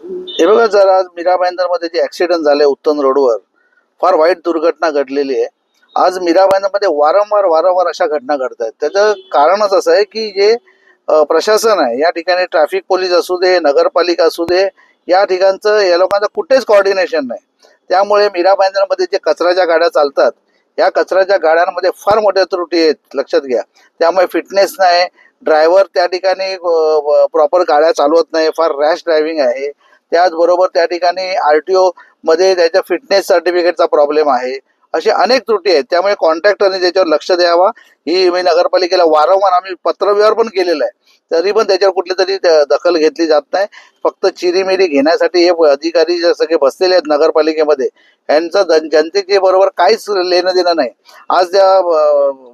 हे बघा, जर आज मीरा भाईंदरमध्ये जे ऍक्सिडेंट झाले उत्तम रोडवर, फार वाईट दुर्घटना घडलेली आहे. आज मीरा भाईंदरमध्ये वारंवार अशा घटना घडत आहेत. त्याचं कारणच असं आहे की जे प्रशासन आहे, या ठिकाणी ट्रॅफिक पोलीस असू दे, नगरपालिका असू दे, या ठिकाणचं या लोकांचं कुठेच कोऑर्डिनेशन नाही. त्यामुळे मीरा भाईंदरमध्ये जे कचऱ्याच्या गाड्या चालतात, या कचऱ्याच्या गाड्यांमध्ये फार मोठ्या त्रुटी आहेत, लक्षात घ्या. त्यामुळे फिटनेस नाही, ड्रायव्हर त्या ठिकाणी प्रॉपर गाड्या चालवत नाही, फार रॅश ड्रायव्हिंग आहे. त्याचबरोबर त्या ठिकाणी आरटीओ मध्ये त्याच्या फिटनेस सर्टिफिकेटचा प्रॉब्लेम आहे. अशी अनेक त्रुटी आहेत. त्यामुळे कॉन्ट्रॅक्टरने त्याच्यावर लक्ष द्यावा. ही मी नगरपालिकेला वारंवार आम्ही पत्रव्यवहार पण केलेला आहे, तरी पण त्याच्यावर कुठली तरी दखल घेतली जात नाही. फक्त चिरीमिरी घेण्यासाठी हे अधिकारी जे सगळे बसलेले आहेत नगरपालिकेमध्ये, यांचं जनतेचे बरोबर काहीच लेणं देणं नाही. आज त्या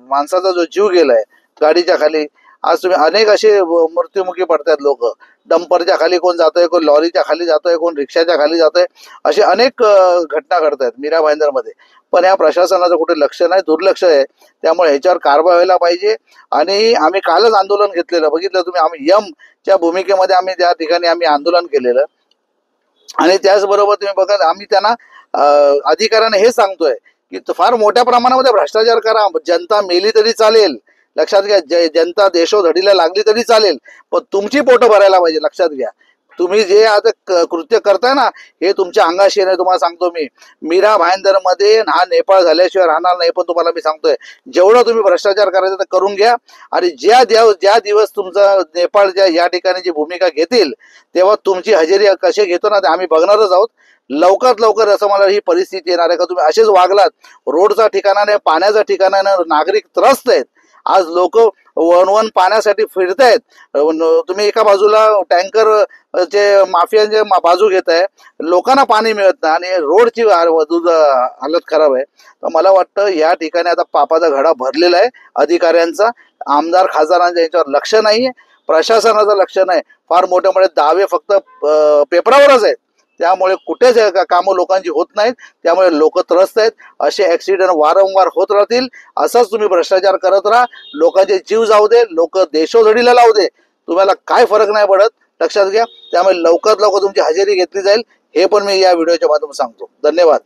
माणसाचा जो जीव गेलाय गाडीच्या खाली, आज तुम्ही अनेक असे मृत्युमुखी पडतात लोक. डंपरच्या खाली कोण जातोय, कोण लॉरीच्या खाली जातोय, कोण रिक्षाच्या खाली जातोय. असे अनेक घटना घडत आहेत मीरा भाईंदरमध्ये. पण या प्रशासनाचं कुठे लक्ष नाही, दुर्लक्ष आहे. त्यामुळे ह्याच्यावर कारवाई व्हायला पाहिजे. आणि आम्ही कालच आंदोलन घेतलेलं, बघितलं तुम्ही. आम्ही च्या भूमिकेमध्ये आम्ही त्या ठिकाणी आम्ही आंदोलन केलेलं. आणि त्याचबरोबर तुम्ही बघा, आम्ही त्यांना अधिकाऱ्यांना हे सांगतोय की फार मोठ्या प्रमाणामध्ये भ्रष्टाचार करा, जनता मेली तरी चालेल, लक्षात घ्या. जनता देशोधडीला लागली तरी चालेल, पण तुमची पोटं भरायला पाहिजे, लक्षात घ्या. तुम्ही जे आता कृत्य करताय ना, हे तुमच्या अंगाशी नाही. तुम्हाला सांगतो मी, मीरा भाईंदरमध्ये हा नेपाळ झाल्याशिवाय राहणार नाही. पण तुम्हाला मी सांगतोय, जेवढं तुम्ही भ्रष्टाचार करायचं तर करून घ्या. आणि ज्या दिवस तुमचा नेपाळच्या या ठिकाणी जी भूमिका घेतील, तेव्हा तुमची हजेरी कशी घेतो ना, ते आम्ही बघणारच आहोत. लवकरात लवकर असं मला ही परिस्थिती येणार आहे का तुम्ही असेच वागलात. रोडचा ठिकाणा नाही, पाण्याचा ठिकाणा नाही, नागरिक त्रस्त आहेत. आज लोक वन पाण्यासाठी फिरतायत. तुम्ही एका बाजूला टँकर चे माफियांचे बाजू घेताय, लोकांना पाणी मिळत नाही, आणि रोडची हालत खराब आहे. तर मला वाटतं या ठिकाणी आता पापाचा घडा भरलेला आहे अधिकाऱ्यांचा. आमदार खासदारांच्या याच्यावर लक्ष नाहीये, प्रशासनाचं लक्ष नाही. फार मोठे मोठे दावे फक्त पेपरावरच आहेत. त्यामुळे कुठेच कामं लोकांची होत नाहीत. त्यामुळे लोक त्रस्त आहेत. असे ऍक्सिडेंट वारंवार होत राहतील. असाच तुम्ही भ्रष्टाचार करत राहा. लोकांचे जीव जाऊ दे, लोक देशोधडीला लावू दे, तुम्हाला काय फरक नाही पडत, लक्षात घ्या. त्यामुळे लवकरात लवकर तुमची हजेरी घेतली जाईल, हे पण मी या व्हिडिओच्या माध्यमातून सांगतो. धन्यवाद.